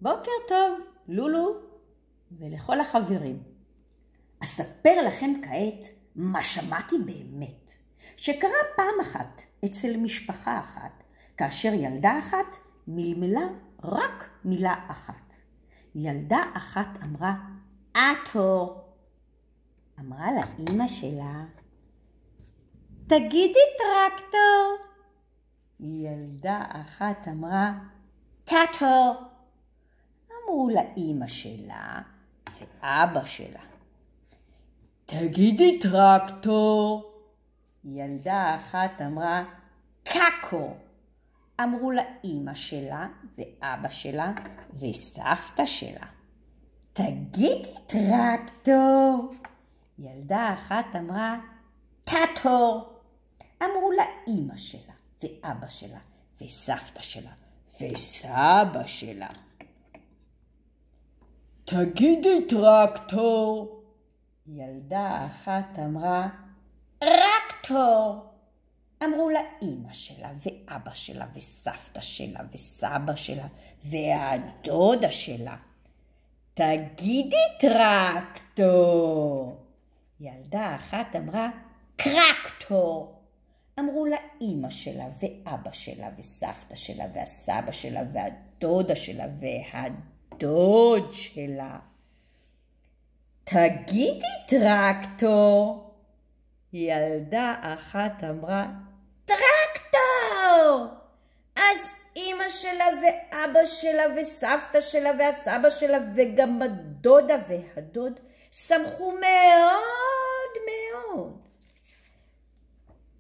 בוקר טוב, לולו ולכל החברים. אספר לכם כעת מה שמעתי באמת, שקרה פעם אחת אצל משפחה אחת, כאשר ילדה אחת מלמלה רק מילה אחת. ילדה אחת אמרה, אטו. אמרה לאמא שלה, תגידי טרקטור. ילדה אחת אמרה, טאטו. אמרו לאמא שלה ואבא שלה, תגידי טרקטור. ילדה אחת אמרה, קקו. אמרו לאמא שלה ואבא שלה וסבתא שלה, תגידי טרקטור. ילדה אחת אמרה, טאטו. אמרו לאמא שלה ואבא שלה וסבתא שלה וסבא שלה, תגידי טרקטור. ילדה אחת אמרה, רקטור. אמרו לאמא שלה ואבא שלה וסבתא שלה וסבא שלה והדודה שלה, תגידי טרקטור. ילדה אחת אמרה, קרקטור. אמרו לאמא שלה ואבא שלה וסבתא שלה והסבא שלה והדודה שלה והדוד שלה, תגידי טרקטור. ילדה אחת אמרה, טרקטור. אז אמא שלה ואבא שלה וסבתא שלה והסבא שלה וגם הדודה והדוד שמחו מאוד מאוד.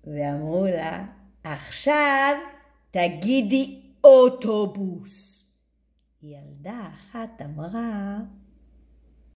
ואמרו לה, עכשיו תגידי אוטובוס. ילדה אחת אמרה,